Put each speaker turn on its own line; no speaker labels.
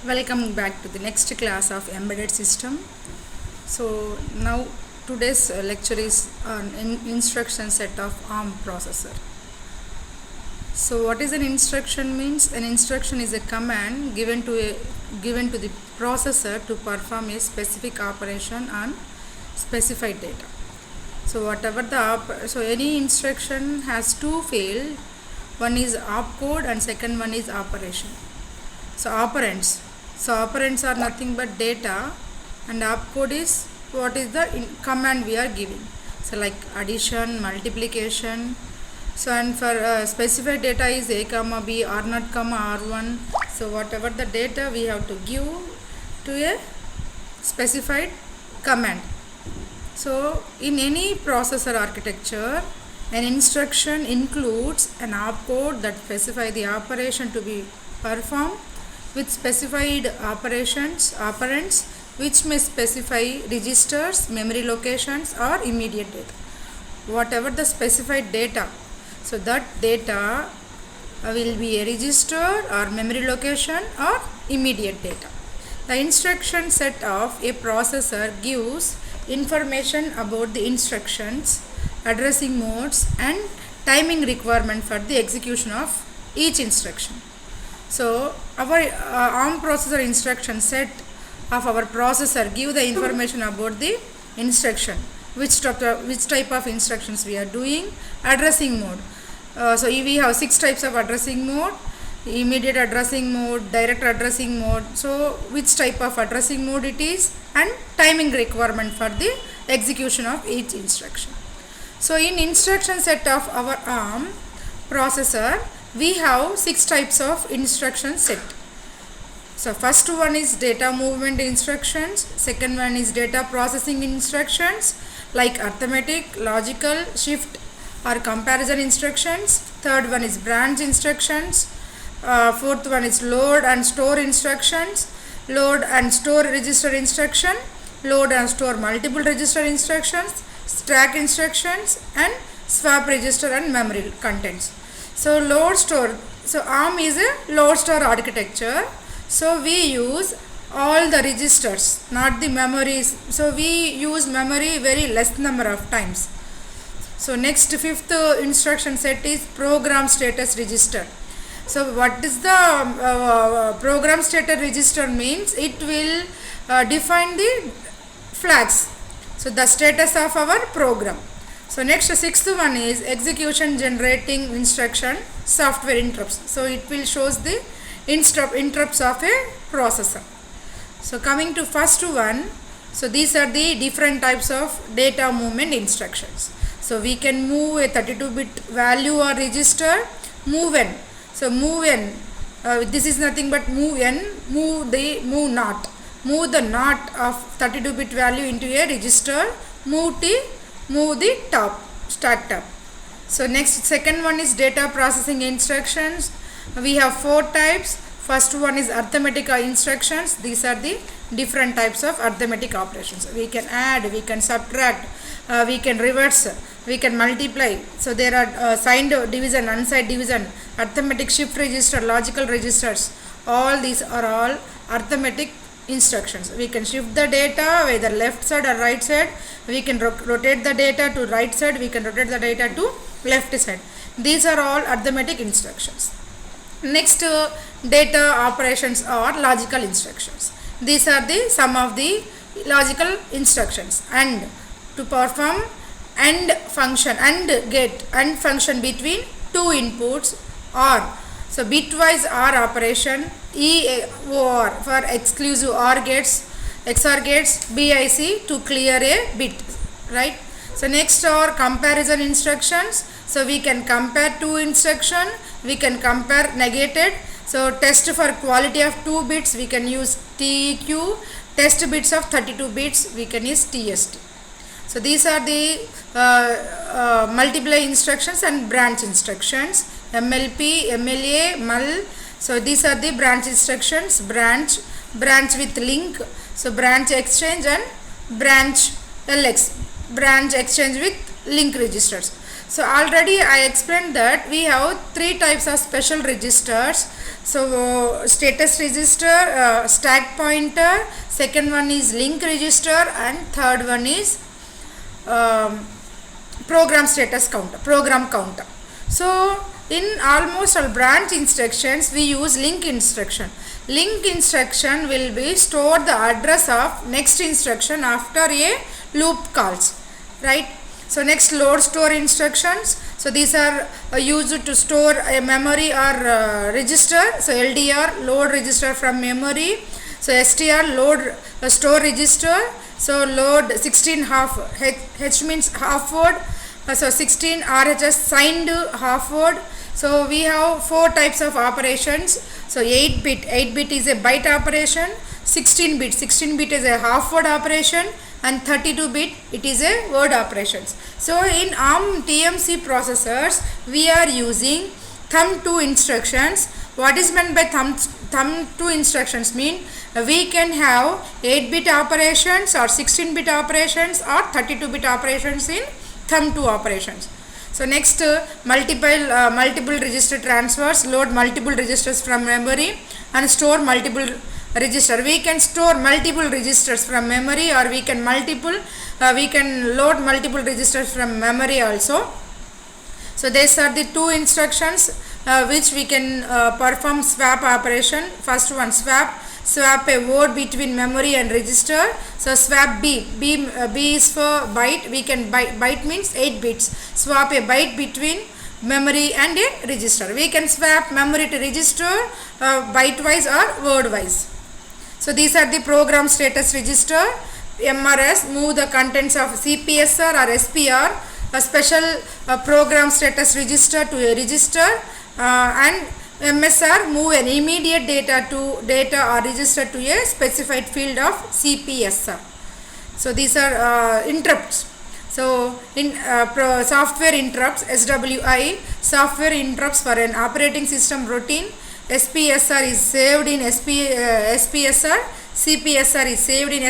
Welcome back to the next class of embedded system. So now today's lecture is on instruction set of ARM processor. So what is an instruction means? An instruction is a command given to the processor to perform a specific operation on specified data. So whatever so any instruction has two fields. One is opcode and second one is operation. So operands. So operands are nothing but data, and opcode is what is the command we are giving. So like addition, multiplication. So and for specified data is a comma b, r0 comma r1. So whatever the data we have to give to a specified command. So in any processor architecture, an instruction includes an opcode that specifies the operation to be performed with specified operands which may specify registers, memory locations or immediate data. Whatever the specified data, so that data will be a register or memory location or immediate data. The instruction set of a processor gives information about the instructions, addressing modes and timing requirement for the execution of each instruction. So our ARM processor instruction set of our processor give the information about the instruction, which type of instructions we are doing, addressing mode. So we have 6 types of addressing mode: immediate addressing mode, direct addressing mode. So which type of addressing mode it is, and timing requirement for the execution of each instruction. So in instruction set of our ARM processor, we have 6 types of instruction set. So first one is data movement instructions, second one is data processing instructions like arithmetic, logical, shift or comparison instructions, third one is branch instructions, fourth one is load and store instructions, load and store register instruction, load and store multiple register instructions, stack instructions and swap register and memory contents. So load store, so ARM is a load store architecture. So we use all the registers, not the memories. So we use memory very less number of times. So next, fifth instruction set is program status register. So what is the program status register means? It will define the flags, so the status of our program. So next, sixth one is execution generating instruction software interrupts. So it will shows the interrupts of a processor. So coming to first one, so these are the different types of data movement instructions. So we can move a 32-bit value or register, move n. So move n, this is nothing but move n, move not. Move the not of 32-bit value into a register, move the top, stack top. So next, second one is data processing instructions. We have 4 types. First one is arithmetic instructions. These are the different types of arithmetic operations. We can add, we can subtract, we can reverse, we can multiply. So there are signed division, unsigned division, arithmetic shift register, logical registers. All these are all arithmetic instructions. We can shift the data whether left side or right side. We can rotate the data to right side. We can rotate the data to left side. These are all arithmetic instructions. Next, data operations are logical instructions. These are the some of the logical instructions. And to perform AND function, AND get, AND function between two inputs, OR. So bitwise OR operation, EOR for exclusive OR gates, XOR gates, BIC to clear a bit, right? So next are comparison instructions. So we can compare two instruction, we can compare negated. So test for quality of 2 bits, we can use TEQ. Test bits of 32 bits, we can use TST. So these are the multiply instructions and branch instructions, MLP, MLA, MUL. So these are the branch instructions, branch with link. So branch exchange and branch LX, branch exchange with link registers. So already I explained that we have 3 types of special registers. So status register, stack pointer, second one is link register, and third one is program status counter, program counter. So in almost all branch instructions we use link instruction. Link instruction will be store the address of next instruction after a loop calls, right? So next load store instructions. So these are used to store a memory or register. So LDR load register from memory. So STR load store register. So load 16 half, H means half word. So 16 RHS signed half word. So we have four types of operations. So 8 bit is a byte operation, 16 bit is a half word operation, and 32 bit it is a word operations. So in ARM TMC processors we are using thumb 2 instructions. What is meant by thumb 2 instructions mean we can have 8 bit operations or 16 bit operations or 32 bit operations in thumb 2 operations. So next multiple register transfers, load multiple registers from memory and store multiple register. We can store multiple registers from memory, or we can load multiple registers from memory also. So these are the two instructions which we can perform swap operation. First one, swap a word between memory and register. So swap B is for byte. We can byte means 8 bits. Swap a byte between memory and a register. We can swap memory to register byte wise or word wise. So these are the program status register. MRS move the contents of CPSR or SPR, a special program status register to a register, and MSR move an immediate data or register to a specified field of CPSR. So these are interrupts. So in software interrupts, SWI, software interrupts for an operating system routine. SPSR is saved in SPSR, CPSR is saved in